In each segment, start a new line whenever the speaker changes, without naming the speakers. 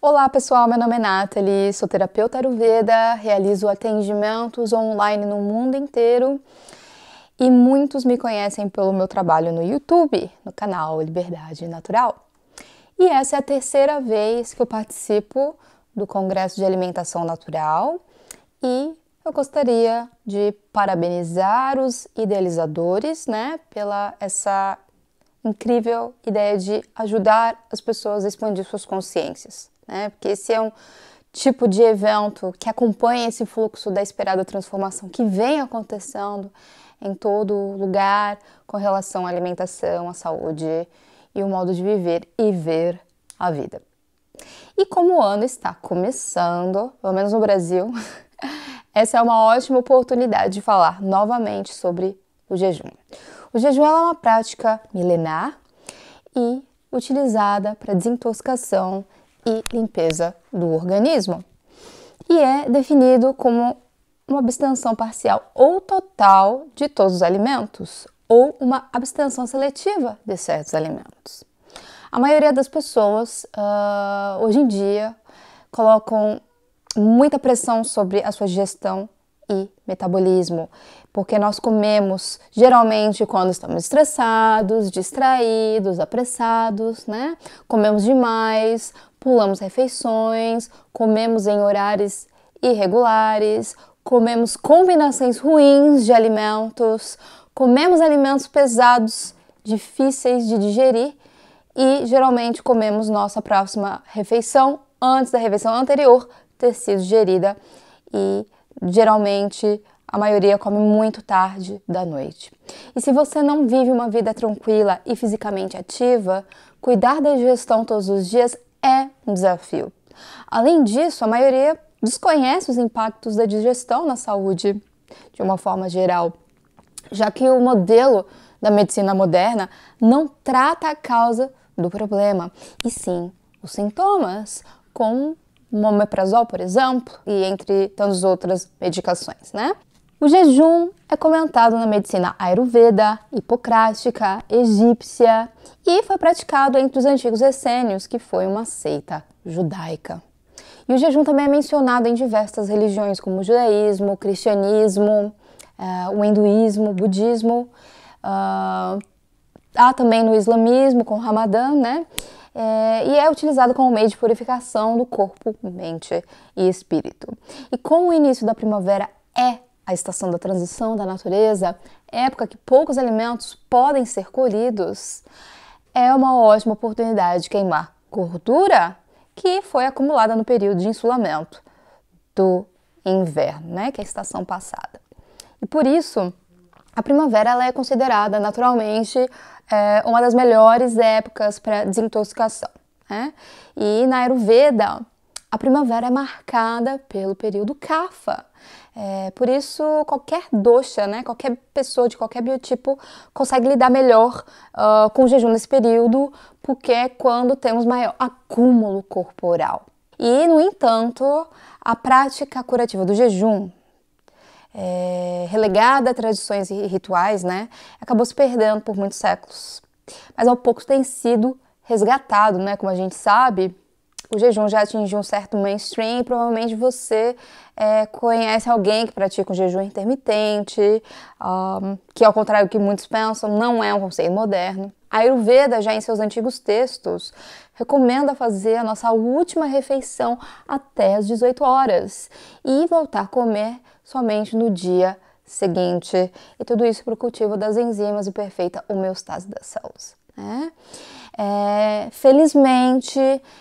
Olá pessoal, meu nome é Nathalie, sou terapeuta Ayurveda, realizo atendimentos online no mundo inteiro e muitos me conhecem pelo meu trabalho no YouTube, no canal Liberdade Natural. E essa é a terceira vez que eu participo do Congresso de Alimentação Natural e eu gostaria de parabenizar os idealizadores, pela essa incrível ideia de ajudar as pessoas a expandir suas consciências, porque esse é um tipo de evento que acompanha esse fluxo da esperada transformação que vem acontecendo em todo lugar com relação à alimentação, à saúde e o modo de viver e ver a vida. E como o ano está começando, pelo menos no Brasil, essa é uma ótima oportunidade de falar novamente sobre o jejum. O jejum é uma prática milenar e utilizada para desintoxicação e limpeza do organismo. E é definido como uma abstenção parcial ou total de todos os alimentos, ou uma abstenção seletiva de certos alimentos. A maioria das pessoas, hoje em dia, colocam muita pressão sobre a sua digestão e metabolismo, porque nós comemos geralmente quando estamos estressados, distraídos, apressados, Comemos demais, pulamos refeições, comemos em horários irregulares, comemos combinações ruins de alimentos, comemos alimentos pesados, difíceis de digerir e geralmente comemos nossa próxima refeição antes da refeição anterior ter sido digerida e geralmente a maioria come muito tarde da noite. E se você não vive uma vida tranquila e fisicamente ativa, cuidar da digestão todos os dias é um desafio. Além disso, a maioria desconhece os impactos da digestão na saúde de uma forma geral, já que o modelo da medicina moderna não trata a causa do problema, e sim os sintomas, com omeprazol, por exemplo, e entre tantas outras medicações, O jejum é comentado na medicina ayurveda, hipocrática, egípcia e foi praticado entre os antigos essênios, que foi uma seita judaica. E o jejum também é mencionado em diversas religiões, como o judaísmo, o cristianismo, o hinduísmo, o budismo. Há também no islamismo, com o Ramadã, e é utilizado como meio de purificação do corpo, mente e espírito. E como o início da primavera é a estação da transição da natureza, época que poucos alimentos podem ser colhidos, é uma ótima oportunidade de queimar gordura que foi acumulada no período de ensolamento do inverno, que é a estação passada. E por isso, a primavera ela é considerada naturalmente uma das melhores épocas para desintoxicação. E na Ayurveda, a primavera é marcada pelo período Kapha. Por isso, qualquer dosha, qualquer pessoa de qualquer biotipo consegue lidar melhor com o jejum nesse período, porque é quando temos maior acúmulo corporal. E, no entanto, a prática curativa do jejum, relegada a tradições e rituais, acabou se perdendo por muitos séculos. Mas ao pouco tem sido resgatado, como a gente sabe. O jejum já atingiu um certo mainstream, provavelmente você conhece alguém que pratica um jejum intermitente, que ao contrário do que muitos pensam, não é um conceito moderno. A Ayurveda, já em seus antigos textos, recomenda fazer a nossa última refeição até as 18 horas e voltar a comer somente no dia seguinte. E tudo isso para o cultivo das enzimas e perfeita homeostase das células. Felizmente,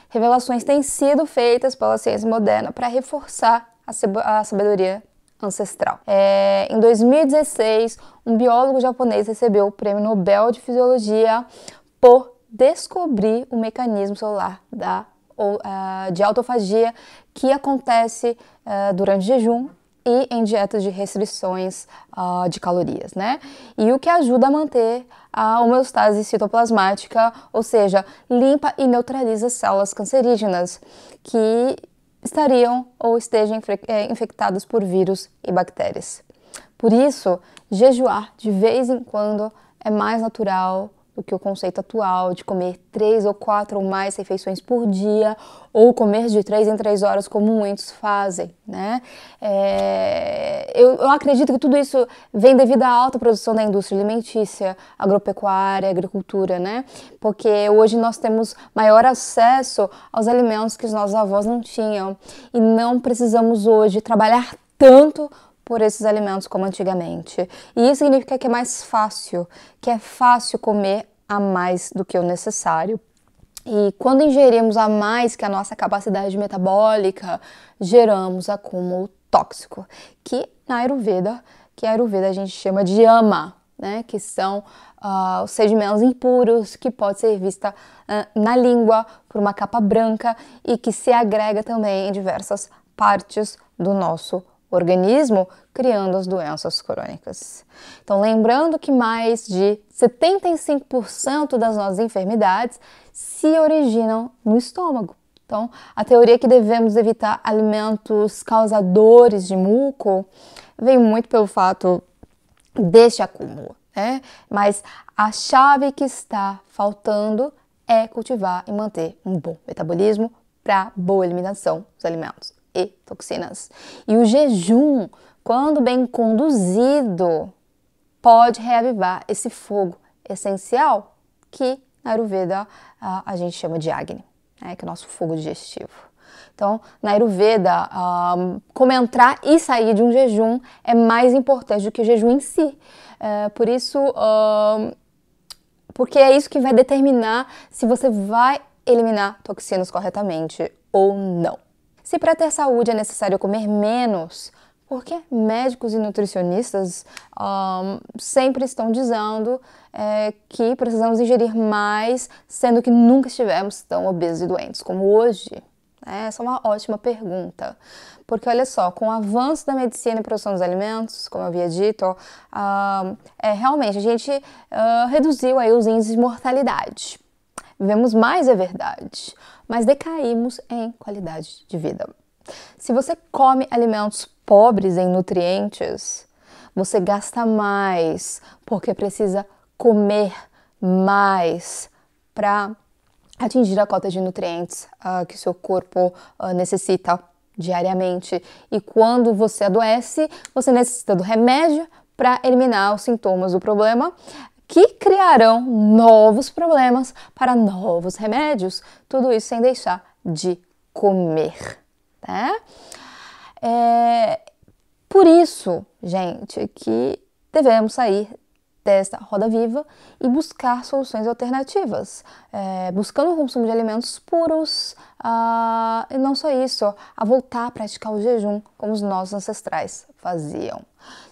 revelações têm sido feitas pela ciência moderna para reforçar a sabedoria ancestral. Em 2016, um biólogo japonês recebeu o Prêmio Nobel de Fisiologia por descobrir o mecanismo celular de autofagia que acontece durante o jejum e em dietas de restrições de calorias, E o que ajuda a manter a homeostase citoplasmática, ou seja, limpa e neutraliza células cancerígenas que estariam ou estejam infectadas por vírus e bactérias. Por isso, jejuar de vez em quando é mais natural do que o conceito atual de comer 3 ou 4 ou mais refeições por dia, ou comer de 3 em 3 horas, como muitos fazem, né? Eu acredito que tudo isso vem devido à alta produção da indústria alimentícia, agropecuária, agricultura, né? Porque hoje nós temos maior acesso aos alimentos que os nossos avós não tinham, e não precisamos hoje trabalhar tanto por esses alimentos como antigamente. E isso significa que é mais fácil, que é fácil comer a mais do que o necessário. E quando ingerimos a mais que a nossa capacidade metabólica, geramos acúmulo tóxico, que na Ayurveda, a gente chama de ama, né? Que são os sedimentos impuros, que pode ser vista na língua por uma capa branca e que se agrega também em diversas partes do nosso organismo, criando as doenças crônicas. Então, lembrando que mais de 75% das nossas enfermidades se originam no estômago. Então, a teoria é que devemos evitar alimentos causadores de muco vem muito pelo fato deste acúmulo, né? Mas a chave que está faltando é cultivar e manter um bom metabolismo para boa eliminação dos alimentos e toxinas. E o jejum, quando bem conduzido, pode reavivar esse fogo essencial que na Ayurveda a gente chama de Agni, né, que é o nosso fogo digestivo. Então, na Ayurveda, como entrar e sair de um jejum é mais importante do que o jejum em si. Por isso, porque é isso que vai determinar se você vai eliminar toxinas corretamente ou não. Se para ter saúde é necessário comer menos, porque médicos e nutricionistas sempre estão dizendo que precisamos ingerir mais, sendo que nunca estivemos tão obesos e doentes como hoje? Essa é uma ótima pergunta, porque olha só, com o avanço da medicina e produção dos alimentos, como eu havia dito, realmente a gente reduziu aí os índices de mortalidade. Vivemos mais, é verdade, mas decaímos em qualidade de vida. Se você come alimentos pobres em nutrientes, você gasta mais, porque precisa comer mais para atingir a cota de nutrientes que seu corpo necessita diariamente. E quando você adoece, você necessita do remédio para eliminar os sintomas do problema, que criarão novos problemas para novos remédios. Tudo isso sem deixar de comer, né? Por isso, gente, que devemos sair desta roda viva e buscar soluções alternativas, buscando o consumo de alimentos puros, e não só isso, a voltar a praticar o jejum como os nossos ancestrais faziam.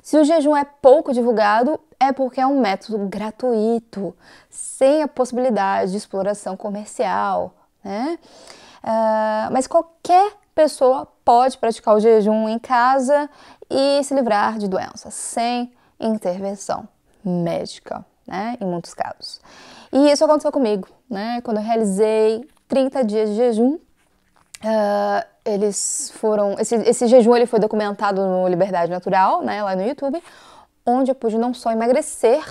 Se o jejum é pouco divulgado, é porque é um método gratuito, sem a possibilidade de exploração comercial, né? Mas qualquer pessoa pode praticar o jejum em casa e se livrar de doenças, sem intervenção médica, né, em muitos casos. E isso aconteceu comigo, né, quando eu realizei 30 dias de jejum. Esse jejum ele foi documentado no Liberdade Natural, né, lá no YouTube, onde eu pude não só emagrecer,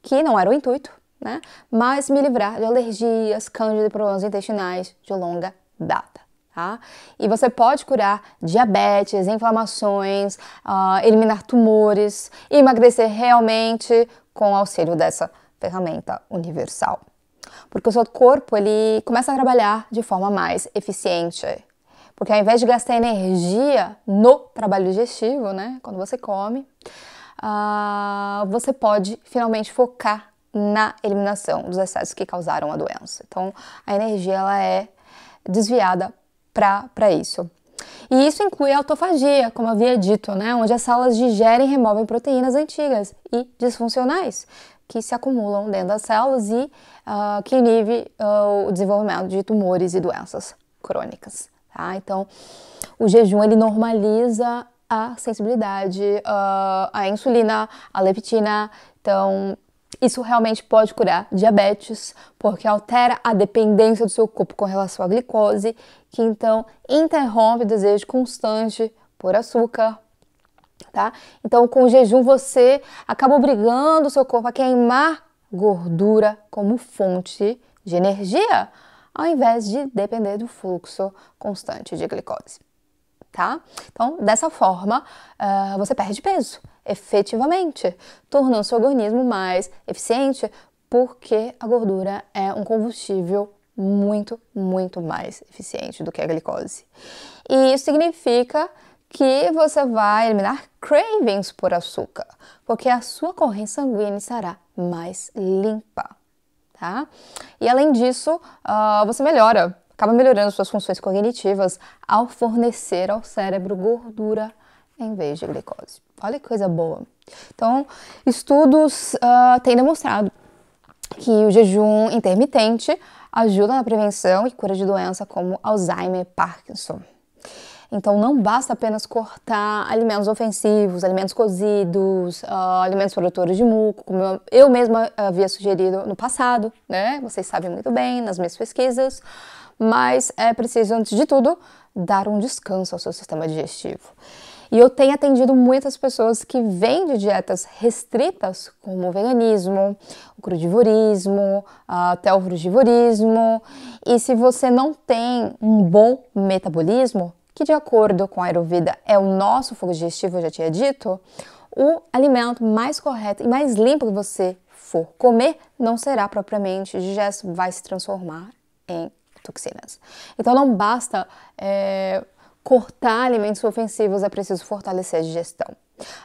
que não era o intuito, né, mas me livrar de alergias, cândida e problemas intestinais de longa data. Tá? E você pode curar diabetes, inflamações, eliminar tumores e emagrecer realmente com o auxílio dessa ferramenta universal. Porque o seu corpo ele começa a trabalhar de forma mais eficiente. Porque ao invés de gastar energia no trabalho digestivo, né, quando você come, você pode finalmente focar na eliminação dos excessos que causaram a doença. Então, a energia ela é desviada para isso. E isso inclui a autofagia, como eu havia dito, né? Onde as células digerem e removem proteínas antigas e disfuncionais que se acumulam dentro das células e que inibe o desenvolvimento de tumores e doenças crônicas. Tá? Então, o jejum ele normaliza a sensibilidade à insulina, à leptina. Então, isso realmente pode curar diabetes, porque altera a dependência do seu corpo com relação à glicose, que então interrompe o desejo constante por açúcar, tá? Então, com o jejum, você acaba obrigando o seu corpo a queimar gordura como fonte de energia, ao invés de depender do fluxo constante de glicose, tá? Então, dessa forma, você perde peso, efetivamente, tornando seu organismo mais eficiente, porque a gordura é um combustível muito, muito mais eficiente do que a glicose. E isso significa que você vai eliminar cravings por açúcar, porque a sua corrente sanguínea estará mais limpa, tá? E além disso, você acaba melhorando suas funções cognitivas ao fornecer ao cérebro gordura em vez de glicose. Olha que coisa boa. Então, estudos têm demonstrado que o jejum intermitente ajuda na prevenção e cura de doenças como Alzheimer e Parkinson. Então, não basta apenas cortar alimentos ofensivos, alimentos cozidos, alimentos produtores de muco, como eu mesma havia sugerido no passado, né? Vocês sabem muito bem nas minhas pesquisas, mas é preciso, antes de tudo, dar um descanso ao seu sistema digestivo. E eu tenho atendido muitas pessoas que vêm de dietas restritas, como o veganismo, o crudivorismo, até o frugivorismo. E se você não tem um bom metabolismo, que de acordo com a Ayurveda é o nosso fogo digestivo, eu já tinha dito, o alimento mais correto e mais limpo que você for comer não será propriamente digesto, vai se transformar em toxinas. Então não basta cortar alimentos ofensivos, é preciso fortalecer a digestão.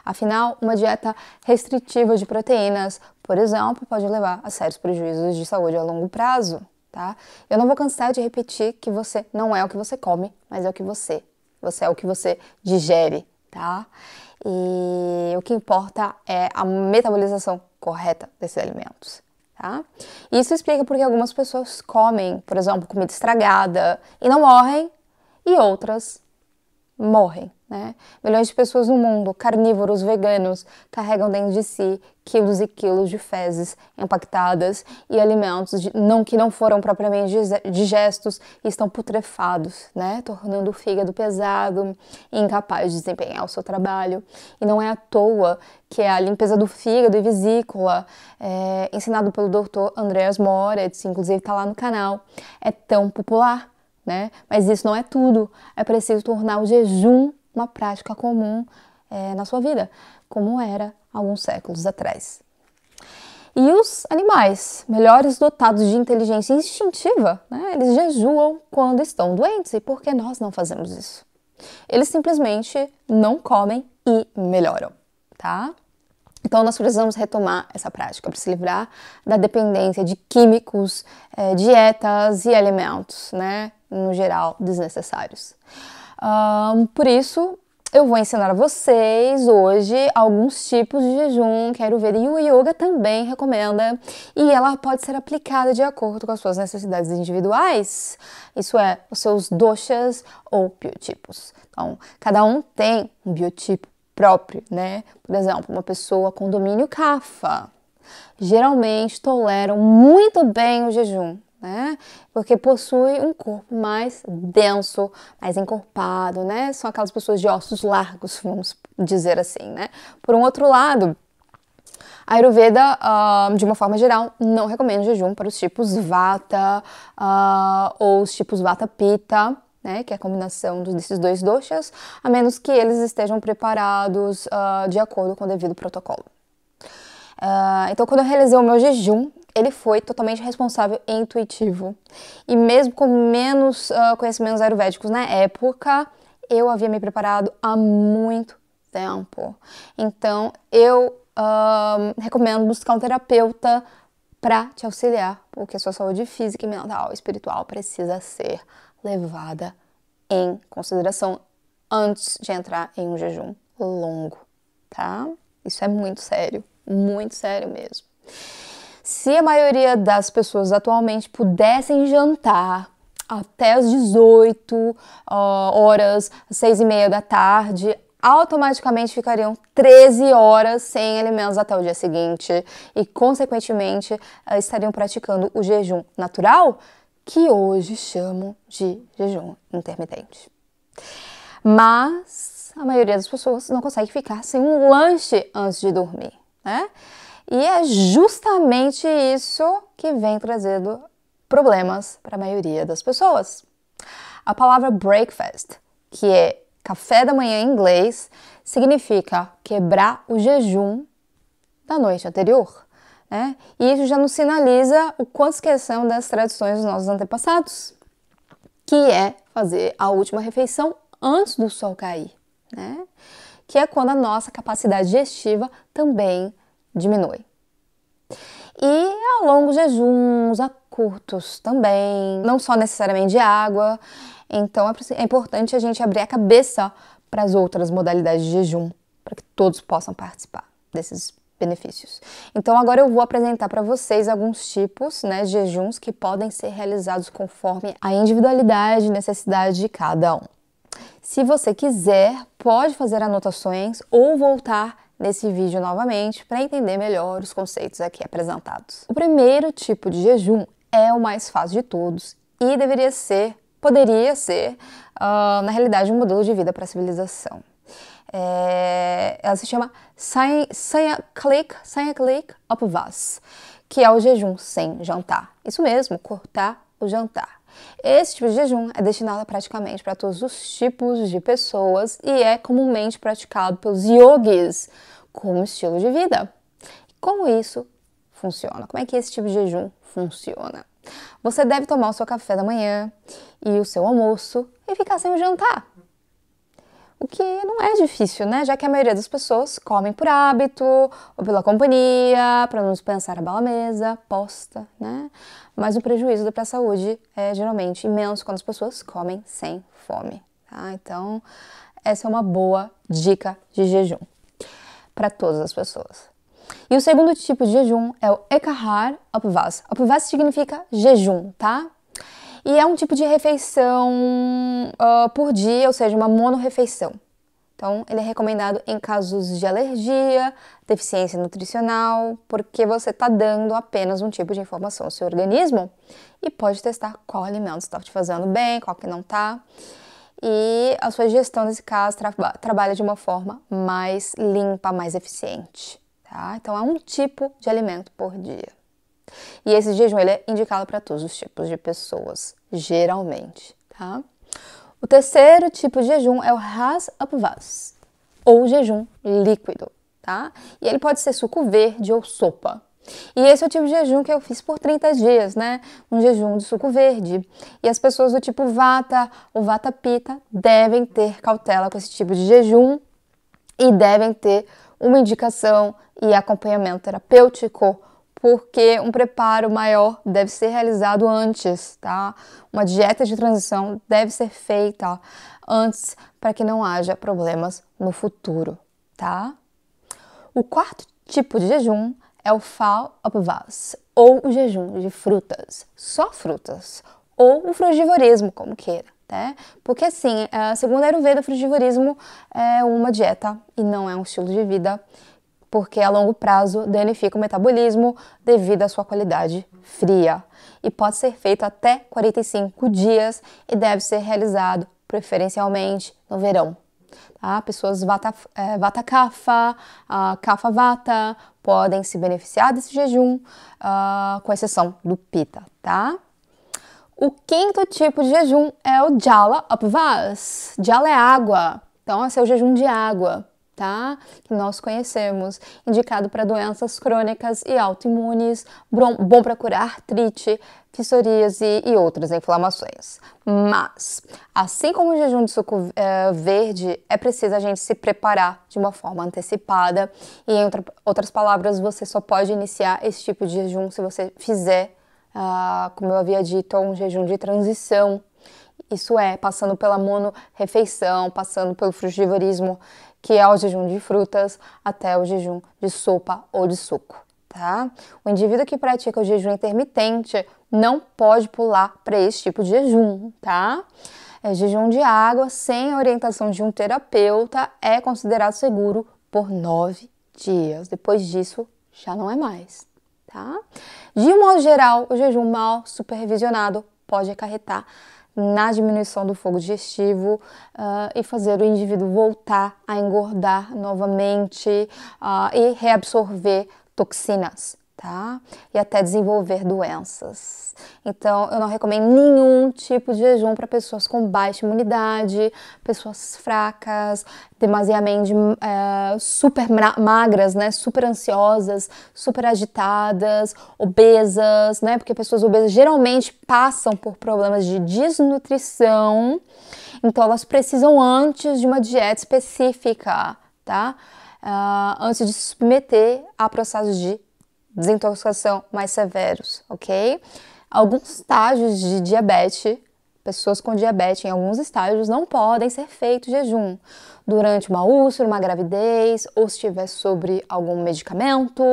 Afinal, uma dieta restritiva de proteínas, por exemplo, pode levar a sérios prejuízos de saúde a longo prazo, tá? Eu não vou cansar de repetir que você não é o que você come, mas é o que você é o que você digere, tá? E o que importa é a metabolização correta desses alimentos, tá? Isso explica porque algumas pessoas comem, por exemplo, comida estragada e não morrem, e outras morrem, né? Milhões de pessoas no mundo, carnívoros, veganos, carregam dentro de si quilos e quilos de fezes impactadas e alimentos que não foram propriamente digestos e estão putrefados, né? Tornando o fígado pesado e incapaz de desempenhar o seu trabalho. E não é à toa que a limpeza do fígado e vesícula, ensinado pelo Dr. Andreas Moritz, inclusive está lá no canal, é tão popular, né? Mas isso não é tudo, é preciso tornar o jejum uma prática comum na sua vida, como era alguns séculos atrás. E os animais, melhores dotados de inteligência instintiva, né? Eles jejuam quando estão doentes, e por que nós não fazemos isso? Eles simplesmente não comem e melhoram, tá? Então, nós precisamos retomar essa prática para se livrar da dependência de químicos, dietas e alimentos, né, no geral, desnecessários. Por isso, eu vou ensinar a vocês hoje alguns tipos de jejum que a Ayurveda e o Yoga também recomenda, e ela pode ser aplicada de acordo com as suas necessidades individuais, isso é, os seus doshas ou biotipos. Então, cada um tem um biotipo próprio, né? Por exemplo, uma pessoa com domínio kapha geralmente toleram muito bem o jejum, né? Porque possui um corpo mais denso, mais encorpado, né? São aquelas pessoas de ossos largos, vamos dizer assim, né? Por um outro lado, a Ayurveda, de uma forma geral, não recomenda jejum para os tipos Vata ou os tipos Vata-Pitta, né, que é a combinação desses dois doshas, a menos que eles estejam preparados de acordo com o devido protocolo. Então, quando eu realizei o meu jejum, ele foi totalmente responsável e intuitivo. E mesmo com menos conhecimentos ayurvédicos na época, eu havia me preparado há muito tempo. Então, eu recomendo buscar um terapeuta para te auxiliar, porque a sua saúde física, mental e espiritual precisa ser levada em consideração antes de entrar em um jejum longo, tá? Isso é muito sério mesmo. Se a maioria das pessoas atualmente pudessem jantar até as 18 horas, 6h30 da tarde, automaticamente ficariam 13 horas sem alimentos até o dia seguinte e, consequentemente, estariam praticando o jejum natural, que hoje chamam de jejum intermitente. Mas a maioria das pessoas não consegue ficar sem um lanche antes de dormir, né? E é justamente isso que vem trazendo problemas para a maioria das pessoas. A palavra breakfast, que é café da manhã em inglês, significa quebrar o jejum da noite anterior, né? E isso já nos sinaliza o quanto esquecemos das tradições dos nossos antepassados, que é fazer a última refeição antes do sol cair, né? Que é quando a nossa capacidade digestiva também diminui. E a longos jejuns, a curtos também, não só necessariamente de água. Então é importante a gente abrir a cabeça para as outras modalidades de jejum, para que todos possam participar desses benefícios. Então agora eu vou apresentar para vocês alguns tipos, né, de jejuns que podem ser realizados conforme a individualidade e necessidade de cada um. Se você quiser, pode fazer anotações ou voltar nesse vídeo novamente para entender melhor os conceitos aqui apresentados. O primeiro tipo de jejum é o mais fácil de todos e poderia ser, na realidade, um modelo de vida para a civilização. Ela se chama Sayaklik Upvas, que é o jejum sem jantar. Isso mesmo, cortar o jantar. Esse tipo de jejum é destinado praticamente para todos os tipos de pessoas e é comumente praticado pelos yogis como estilo de vida. Como isso funciona? Como é que esse tipo de jejum funciona? Você deve tomar o seu café da manhã e o seu almoço e ficar sem o jantar. O que não é difícil, né? Já que a maioria das pessoas comem por hábito ou pela companhia, para não dispensar a bela mesa, posta, né? Mas o prejuízo para a saúde é geralmente imenso quando as pessoas comem sem fome, tá? Então, essa é uma boa dica de jejum para todas as pessoas. E o segundo tipo de jejum é o Ekahar Upvas. Upvas significa jejum, tá? E é um tipo de refeição por dia, ou seja, uma monorrefeição. Então, ele é recomendado em casos de alergia, deficiência nutricional, porque você está dando apenas um tipo de informação ao seu organismo e pode testar qual alimento está te fazendo bem, qual que não está. E a sua digestão, nesse caso, trabalha de uma forma mais limpa, mais eficiente, tá? Então, é um tipo de alimento por dia. E esse jejum ele é indicado para todos os tipos de pessoas, geralmente, tá? O terceiro tipo de jejum é o Ras Upvas, ou jejum líquido, tá? E ele pode ser suco verde ou sopa. E esse é o tipo de jejum que eu fiz por 30 dias, né? Um jejum de suco verde. E as pessoas do tipo Vata ou Vata Pitta devem ter cautela com esse tipo de jejum e devem ter uma indicação e acompanhamento terapêutico, porque um preparo maior deve ser realizado antes, tá? Uma dieta de transição deve ser feita antes para que não haja problemas no futuro, tá? O quarto tipo de jejum é o Phal Upvas, ou o jejum de frutas, só frutas, ou o frugivorismo, como queira, né? Porque assim, segundo a Ayurveda, o frugivorismo é uma dieta e não é um estilo de vida, porque a longo prazo danifica o metabolismo devido à sua qualidade fria. E pode ser feito até 45 dias e deve ser realizado preferencialmente no verão. Tá? Pessoas Vata Kapha, Kapha Vata podem se beneficiar desse jejum, com exceção do Pitta, tá? O quinto tipo de jejum é o Jala Upvas. Jala é água, então esse é o jejum de água, tá? Que nós conhecemos, indicado para doenças crônicas e autoimunes, bom para curar artrite, psoríase e outras inflamações. Mas, assim como o jejum de suco verde, é preciso a gente se preparar de uma forma antecipada e, em outras palavras, você só pode iniciar esse tipo de jejum se você fizer, como eu havia dito, um jejum de transição. Isso é, passando pela monorrefeição, passando pelo frugivorismo, que é o jejum de frutas, até o jejum de sopa ou de suco, tá? O indivíduo que pratica o jejum intermitente não pode pular para esse tipo de jejum, tá? Jejum de água sem a orientação de um terapeuta é considerado seguro por 9 dias. Depois disso, já não é mais, tá? De um modo geral, o jejum mal supervisionado pode acarretar na diminuição do fogo digestivo e fazer o indivíduo voltar a engordar novamente e reabsorver toxinas, tá? E até desenvolver doenças. Então, eu não recomendo nenhum tipo de jejum para pessoas com baixa imunidade, pessoas fracas, demasiadamente super magras, né? Super ansiosas, super agitadas, obesas, né? Porque pessoas obesas geralmente passam por problemas de desnutrição, então elas precisam antes de uma dieta específica, tá? Antes de se submeter a processos de desintoxicação mais severos, ok? Alguns estágios de diabetes, pessoas com diabetes em alguns estágios não podem ser feito jejum durante uma úlcera, uma gravidez ou se estiver sobre algum medicamento,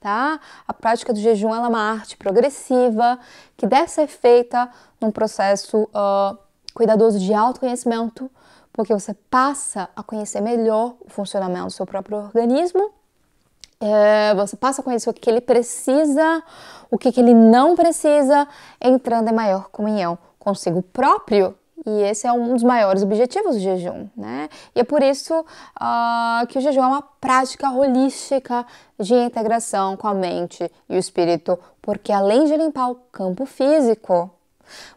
tá? A prática do jejum ela é uma arte progressiva que deve ser feita num processo cuidadoso de autoconhecimento, porque você passa a conhecer melhor o funcionamento do seu próprio organismo. Você passa a conhecer o que ele precisa, o que ele não precisa, entrando em maior comunhão consigo próprio. E esse é um dos maiores objetivos do jejum, né? E é por isso que o jejum é uma prática holística de integração com a mente e o espírito, porque além de limpar o campo físico,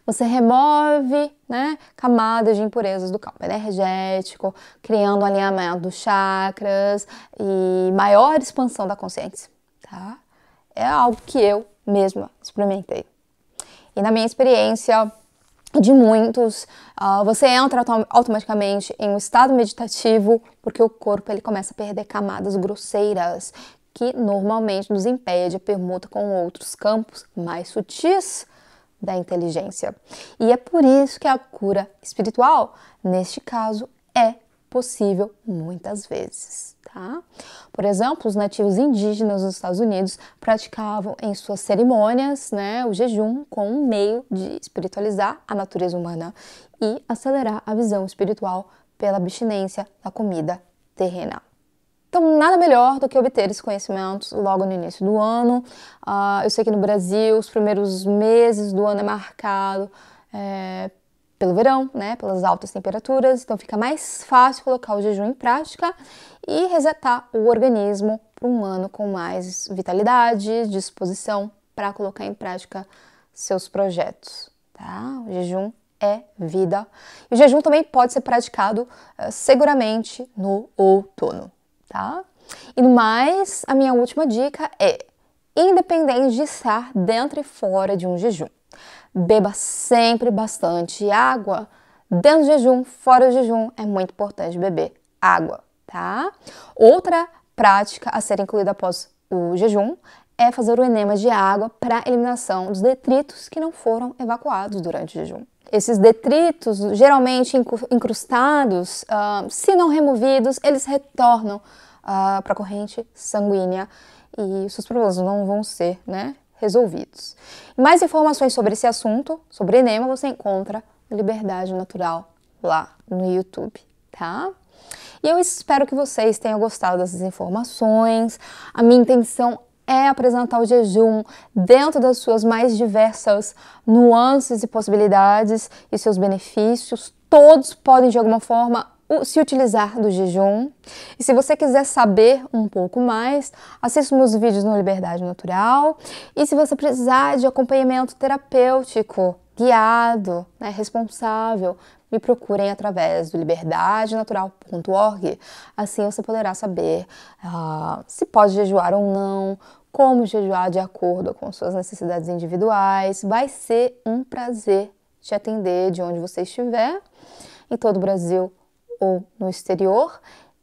você remove, né, camadas de impurezas do campo energético, criando um alinhamento dos chakras e maior expansão da consciência, tá? É algo que eu mesma experimentei. E na minha experiência de muitos, você entra automaticamente em um estado meditativo, porque o corpo ele começa a perder camadas grosseiras que normalmente nos impede a permuta com outros campos mais sutis da inteligência. E é por isso que a cura espiritual, neste caso, é possível muitas vezes, tá? Por exemplo, os nativos indígenas dos Estados Unidos praticavam em suas cerimônias, né, o jejum como um meio de espiritualizar a natureza humana e acelerar a visão espiritual pela abstinência da comida terrena. Então, nada melhor do que obter esses conhecimentos logo no início do ano. Eu sei que no Brasil, os primeiros meses do ano é marcado pelo verão, né, pelas altas temperaturas, então fica mais fácil colocar o jejum em prática e resetar o organismo para um ano com mais vitalidade, disposição para colocar em prática seus projetos, tá? O jejum é vida. E o jejum também pode ser praticado seguramente no outono, tá? E no mais, a minha última dica é, independente de estar dentro e fora de um jejum, beba sempre bastante água. Dentro do jejum, fora do jejum, é muito importante beber água, tá? Outra prática a ser incluída após o jejum é fazer o enema de água para eliminação dos detritos que não foram evacuados durante o jejum. Esses detritos, geralmente incrustados, se não removidos, eles retornam para a corrente sanguínea e seus problemas não vão ser, né, resolvidos. Mais informações sobre esse assunto, sobre enema, você encontra no Liberdade Natural lá no YouTube, tá? E eu espero que vocês tenham gostado dessas informações. A minha intenção é apresentar o jejum dentro das suas mais diversas nuances e possibilidades e seus benefícios. Todos podem, de alguma forma, se utilizar do jejum. E se você quiser saber um pouco mais, assista meus vídeos no Liberdade Natural. E se você precisar de acompanhamento terapêutico, guiado, né, responsável, me procurem através do liberdadenatural.org. Assim você poderá saber se pode jejuar ou não, como jejuar de acordo com suas necessidades individuais. Vai ser um prazer te atender de onde você estiver, em todo o Brasil ou no exterior.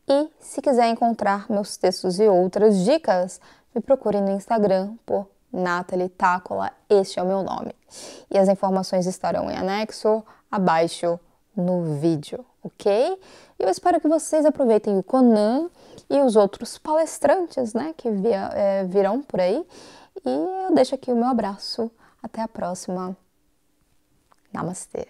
E se quiser encontrar meus textos e outras dicas, me procure no Instagram por Nathalie Tacola, este é o meu nome. E as informações estarão em anexo abaixo no vídeo, ok? E eu espero que vocês aproveitem o Conan e os outros palestrantes, né, que virão por aí. E eu deixo aqui o meu abraço. Até a próxima. Namastê.